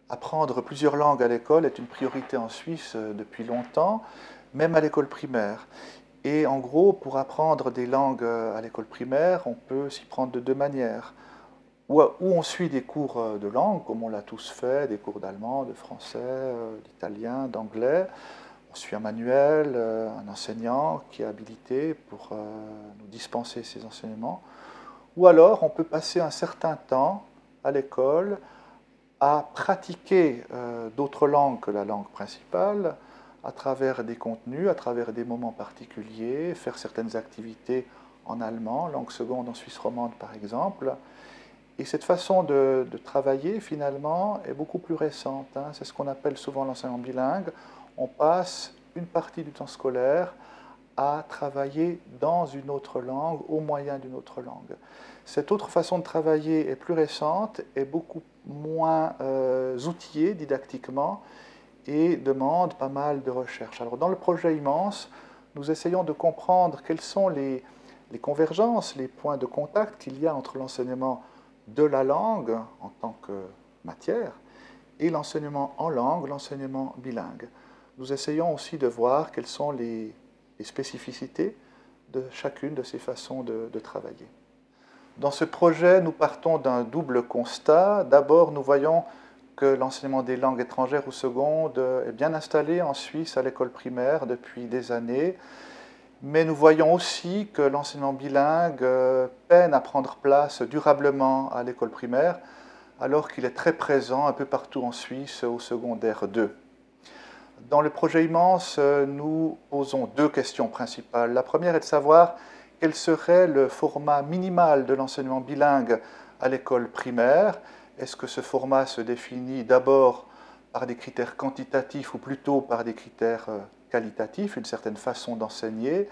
Apprendre plusieurs langues à l'école est une priorité en Suisse depuis longtemps, même à l'école primaire. Et en gros, pour apprendre des langues à l'école primaire, on peut s'y prendre de deux manières. Ou on suit des cours de langue, comme on l'a tous fait, des cours d'allemand, de français, d'italien, d'anglais. On suit un manuel, un enseignant qui est habilité pour nous dispenser ces enseignements. Ou alors, on peut passer un certain temps à l'école à pratiquer d'autres langues que la langue principale à travers des contenus, à travers des moments particuliers, faire certaines activités en allemand, langue seconde en Suisse romande par exemple. Et cette façon de travailler finalement est beaucoup plus récente, hein. C'est ce qu'on appelle souvent l'enseignement bilingue. On passe une partie du temps scolaire à travailler dans une autre langue, au moyen d'une autre langue. Cette autre façon de travailler est plus récente, est beaucoup moins outillée didactiquement et demande pas mal de recherche. Alors dans le projet immense, nous essayons de comprendre quelles sont les convergences, les points de contact qu'il y a entre l'enseignement de la langue en tant que matière et l'enseignement en langue, l'enseignement bilingue. Nous essayons aussi de voir quelles sont les spécificités de chacune de ces façons de travailler. Dans ce projet, nous partons d'un double constat. D'abord, nous voyons que l'enseignement des langues étrangères ou secondes est bien installé en Suisse à l'école primaire depuis des années, mais nous voyons aussi que l'enseignement bilingue peine à prendre place durablement à l'école primaire, alors qu'il est très présent un peu partout en Suisse au secondaire 2. Dans le projet immense, nous posons deux questions principales. La première est de savoir quel serait le format minimal de l'enseignement bilingue à l'école primaire. Est-ce que ce format se définit d'abord par des critères quantitatifs ou plutôt par des critères qualitatifs, une certaine façon d'enseigner?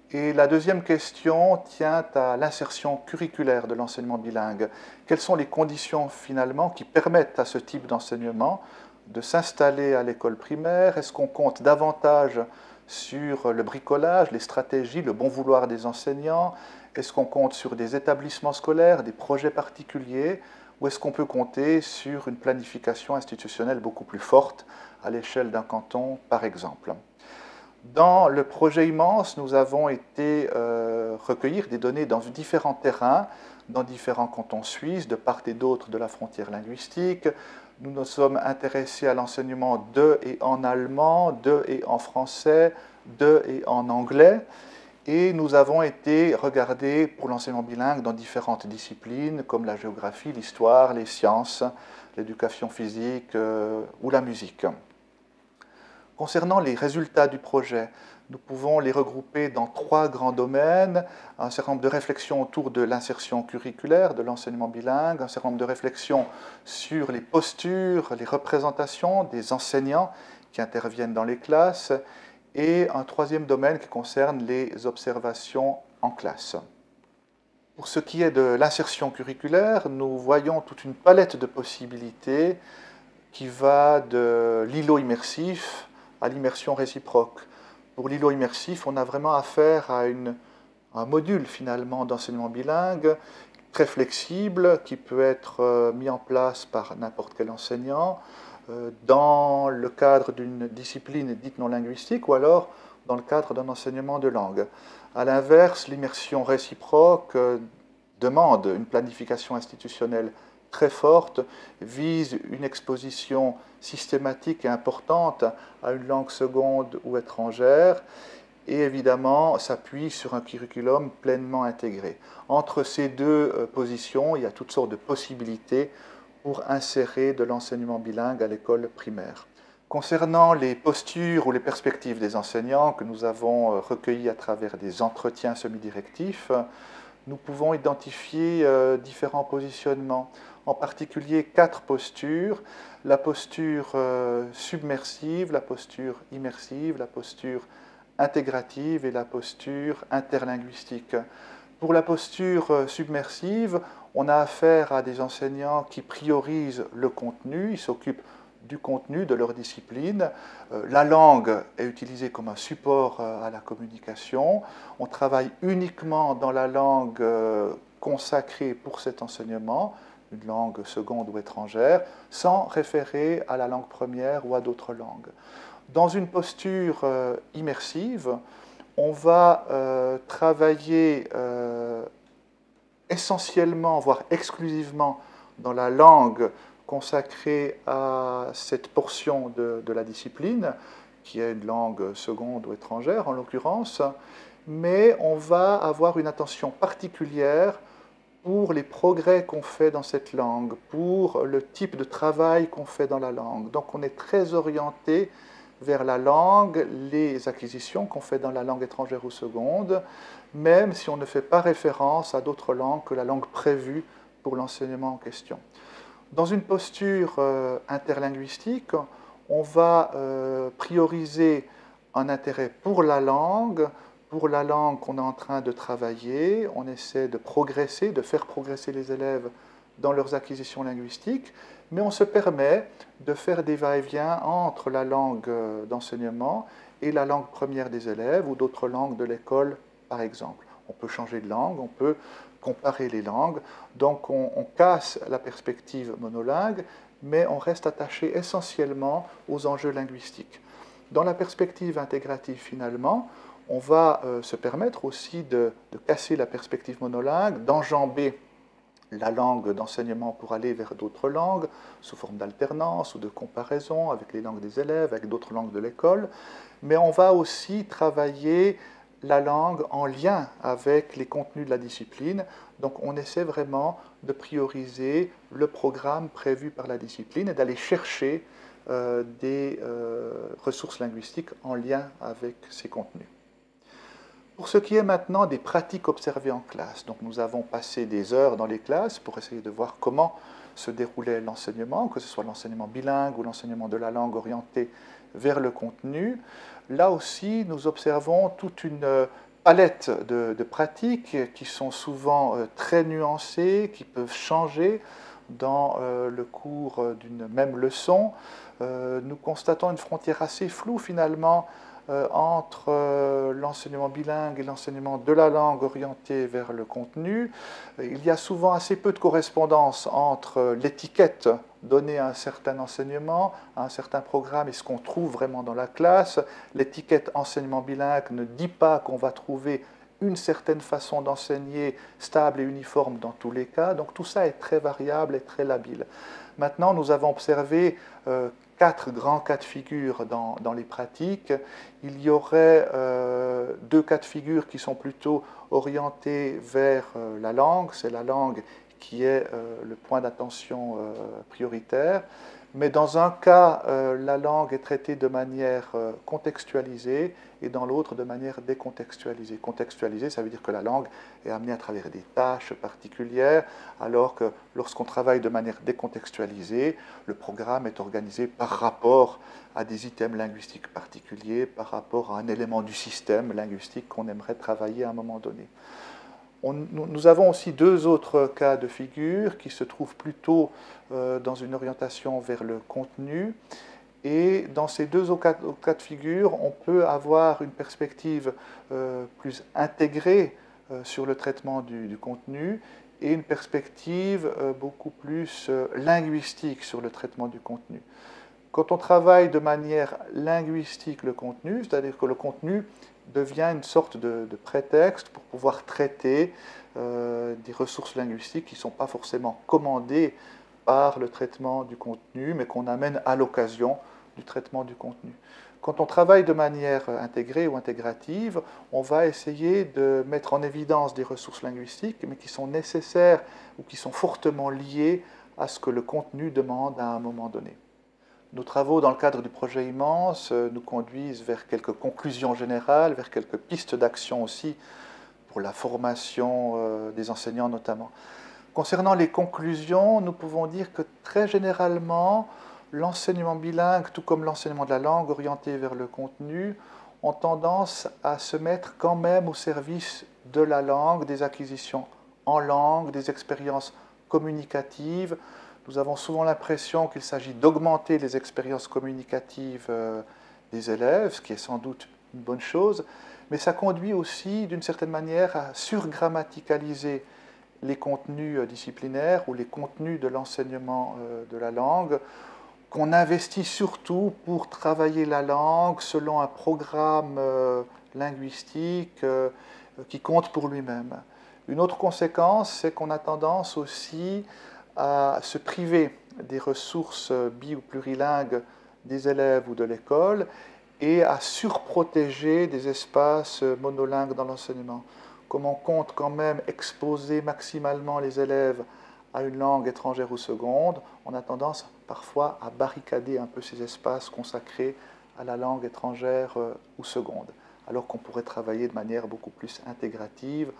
Et la deuxième question tient à l'insertion curriculaire de l'enseignement bilingue. Quelles sont les conditions finalement qui permettent à ce type d'enseignement de s'installer à l'école primaire? Est-ce qu'on compte davantage sur le bricolage, les stratégies, le bon vouloir des enseignants? Est-ce qu'on compte sur des établissements scolaires, des projets particuliers? Ou est-ce qu'on peut compter sur une planification institutionnelle beaucoup plus forte à l'échelle d'un canton, par exemple? Dans le projet immense, nous avons été recueillir des données dans différents terrains, dans différents cantons suisses, de part et d'autre de la frontière linguistique. Nous nous sommes intéressés à l'enseignement de et en allemand, de et en français, de et en anglais. Et nous avons été regarder pour l'enseignement bilingue dans différentes disciplines comme la géographie, l'histoire, les sciences, l'éducation physique ou la musique. Concernant les résultats du projet, nous pouvons les regrouper dans trois grands domaines: un certain nombre de réflexions autour de l'insertion curriculaire, de l'enseignement bilingue, un certain nombre de réflexions sur les postures, les représentations des enseignants qui interviennent dans les classes, et un troisième domaine qui concerne les observations en classe. Pour ce qui est de l'insertion curriculaire, nous voyons toute une palette de possibilités qui va de l'îlot immersif à l'immersion réciproque. Pour l'îlot immersif, on a vraiment affaire à un module finalement d'enseignement bilingue très flexible qui peut être mis en place par n'importe quel enseignant dans le cadre d'une discipline dite non linguistique ou alors dans le cadre d'un enseignement de langue. A l'inverse, l'immersion réciproque demande une planification institutionnelle très forte, vise une exposition systématique et importante à une langue seconde ou étrangère et évidemment s'appuie sur un curriculum pleinement intégré. Entre ces deux positions, il y a toutes sortes de possibilités pour insérer de l'enseignement bilingue à l'école primaire. Concernant les postures ou les perspectives des enseignants que nous avons recueillis à travers des entretiens semi-directifs, nous pouvons identifier différents positionnements, en particulier quatre postures: la posture submersive, la posture immersive, la posture intégrative et la posture interlinguistique. Pour la posture submersive, on a affaire à des enseignants qui priorisent le contenu, ils s'occupent du contenu de leur discipline. La langue est utilisée comme un support à la communication. On travaille uniquement dans la langue consacrée pour cet enseignement, une langue seconde ou étrangère, sans référer à la langue première ou à d'autres langues. Dans une posture immersive, on va travailler essentiellement, voire exclusivement, dans la langue consacrée à cette portion de la discipline, qui est une langue seconde ou étrangère en l'occurrence, mais on va avoir une attention particulière pour les progrès qu'on fait dans cette langue, pour le type de travail qu'on fait dans la langue. Donc on est très orienté vers la langue, les acquisitions qu'on fait dans la langue étrangère ou seconde, même si on ne fait pas référence à d'autres langues que la langue prévue pour l'enseignement en question. Dans une posture interlinguistique, on va prioriser un intérêt pour la langue qu'on est en train de travailler. On essaie de progresser, de faire progresser les élèves dans leurs acquisitions linguistiques, mais on se permet de faire des va-et-vient entre la langue d'enseignement et la langue première des élèves ou d'autres langues de l'école, par exemple. On peut changer de langue, on peut comparer les langues, donc on casse la perspective monolingue, mais on reste attaché essentiellement aux enjeux linguistiques. Dans la perspective intégrative, finalement, on va se permettre aussi de casser la perspective monolingue, d'enjamber la langue d'enseignement pour aller vers d'autres langues, sous forme d'alternance ou de comparaison avec les langues des élèves, avec d'autres langues de l'école, mais on va aussi travailler la langue en lien avec les contenus de la discipline. Donc on essaie vraiment de prioriser le programme prévu par la discipline et d'aller chercher des ressources linguistiques en lien avec ces contenus. Pour ce qui est maintenant des pratiques observées en classe, donc nous avons passé des heures dans les classes pour essayer de voir comment se déroulait l'enseignement, que ce soit l'enseignement bilingue ou l'enseignement de la langue orienté vers le contenu. Là aussi, nous observons toute une palette de pratiques qui sont souvent très nuancées, qui peuvent changer dans le cours d'une même leçon. Nous constatons une frontière assez floue finalement entre l'enseignement bilingue et l'enseignement de la langue orienté vers le contenu. Il y a souvent assez peu de correspondance entre l'étiquette donnée à un certain enseignement, à un certain programme et ce qu'on trouve vraiment dans la classe. L'étiquette enseignement bilingue ne dit pas qu'on va trouver une certaine façon d'enseigner stable et uniforme dans tous les cas. Donc tout ça est très variable et très labile. Maintenant, nous avons observé 4 grands cas de figure dans les pratiques. Il y aurait 2 cas de figure qui sont plutôt orientés vers la langue. C'est la langue qui est le point d'attention prioritaire. Mais dans un cas, la langue est traitée de manière contextualisée et dans l'autre de manière décontextualisée. Contextualisée, ça veut dire que la langue est amenée à travers des tâches particulières, alors que lorsqu'on travaille de manière décontextualisée, le programme est organisé par rapport à des items linguistiques particuliers, par rapport à un élément du système linguistique qu'on aimerait travailler à un moment donné. Nous avons aussi 2 autres cas de figure qui se trouvent plutôt dans une orientation vers le contenu. Et dans ces 2 cas de figure, on peut avoir une perspective plus intégrée sur le traitement du contenu et une perspective beaucoup plus linguistique sur le traitement du contenu. Quand on travaille de manière linguistique le contenu, c'est-à-dire que le contenu devient une sorte de prétexte pour pouvoir traiter des ressources linguistiques qui ne sont pas forcément commandées par le traitement du contenu, mais qu'on amène à l'occasion du traitement du contenu. Quand on travaille de manière intégrée ou intégrative, on va essayer de mettre en évidence des ressources linguistiques, mais qui sont nécessaires ou qui sont fortement liées à ce que le contenu demande à un moment donné. Nos travaux dans le cadre du projet Immense nous conduisent vers quelques conclusions générales, vers quelques pistes d'action aussi pour la formation des enseignants notamment. Concernant les conclusions, nous pouvons dire que très généralement, l'enseignement bilingue, tout comme l'enseignement de la langue orienté vers le contenu, ont tendance à se mettre quand même au service de la langue, des acquisitions en langue, des expériences communicatives. Nous avons souvent l'impression qu'il s'agit d'augmenter les expériences communicatives des élèves, ce qui est sans doute une bonne chose, mais ça conduit aussi d'une certaine manière à surgrammaticaliser les contenus disciplinaires ou les contenus de l'enseignement de la langue, qu'on investit surtout pour travailler la langue selon un programme linguistique qui compte pour lui-même. Une autre conséquence, c'est qu'on a tendance aussi à se priver des ressources bi- ou plurilingues des élèves ou de l'école et à surprotéger des espaces monolingues dans l'enseignement. Comme on compte quand même exposer maximalement les élèves à une langue étrangère ou seconde, on a tendance parfois à barricader un peu ces espaces consacrés à la langue étrangère ou seconde, alors qu'on pourrait travailler de manière beaucoup plus intégrative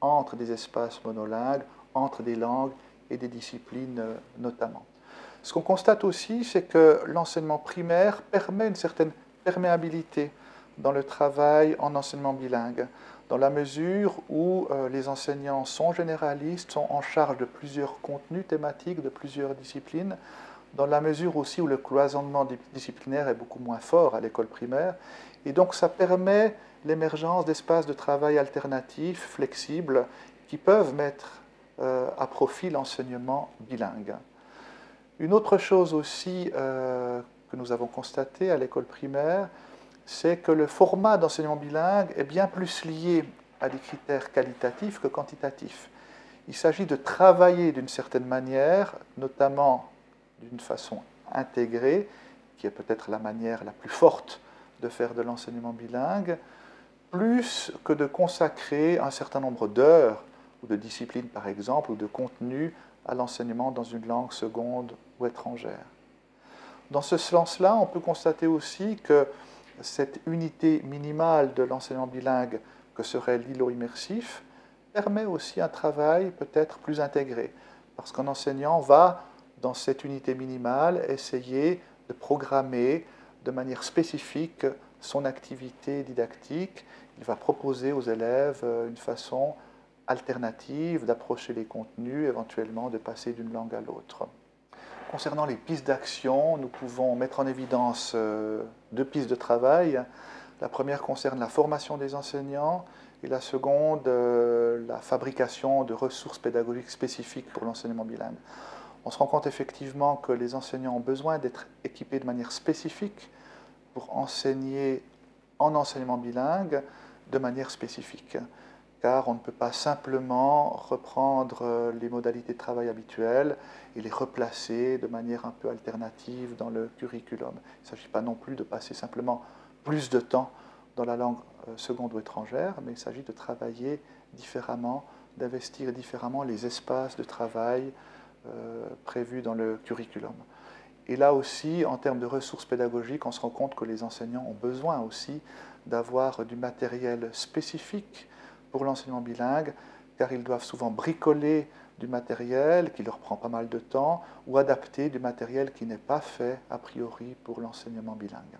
entre des espaces monolingues, entre des langues et des disciplines notamment. Ce qu'on constate aussi, c'est que l'enseignement primaire permet une certaine perméabilité dans le travail en enseignement bilingue, dans la mesure où les enseignants sont généralistes, sont en charge de plusieurs contenus thématiques, de plusieurs disciplines, dans la mesure aussi où le cloisonnement disciplinaire est beaucoup moins fort à l'école primaire, et donc ça permet l'émergence d'espaces de travail alternatifs, flexibles, qui peuvent mettre à profit l'enseignement bilingue. Une autre chose aussi que nous avons constaté à l'école primaire, c'est que le format d'enseignement bilingue est bien plus lié à des critères qualitatifs que quantitatifs. Il s'agit de travailler d'une certaine manière, notamment d'une façon intégrée, qui est peut-être la manière la plus forte de faire de l'enseignement bilingue, plus que de consacrer un certain nombre d'heures ou de disciplines par exemple, ou de contenus à l'enseignement dans une langue seconde ou étrangère. Dans ce sens-là, on peut constater aussi que cette unité minimale de l'enseignement bilingue que serait l'îlot immersif permet aussi un travail peut-être plus intégré, parce qu'un enseignant va, dans cette unité minimale, essayer de programmer de manière spécifique son activité didactique. Il va proposer aux élèves une façon alternative d'approcher les contenus, éventuellement de passer d'une langue à l'autre. Concernant les pistes d'action, nous pouvons mettre en évidence deux pistes de travail. La première concerne la formation des enseignants et la seconde, la fabrication de ressources pédagogiques spécifiques pour l'enseignement bilingue. On se rend compte effectivement que les enseignants ont besoin d'être équipés de manière spécifique pour enseigner en enseignement bilingue de manière spécifique, car on ne peut pas simplement reprendre les modalités de travail habituelles et les replacer de manière un peu alternative dans le curriculum. Il ne s'agit pas non plus de passer simplement plus de temps dans la langue seconde ou étrangère, mais il s'agit de travailler différemment, d'investir différemment les espaces de travail prévus dans le curriculum. Et là aussi, en termes de ressources pédagogiques, on se rend compte que les enseignants ont besoin aussi d'avoir du matériel spécifique pour l'enseignement bilingue, car ils doivent souvent bricoler du matériel qui leur prend pas mal de temps ou adapter du matériel qui n'est pas fait a priori pour l'enseignement bilingue.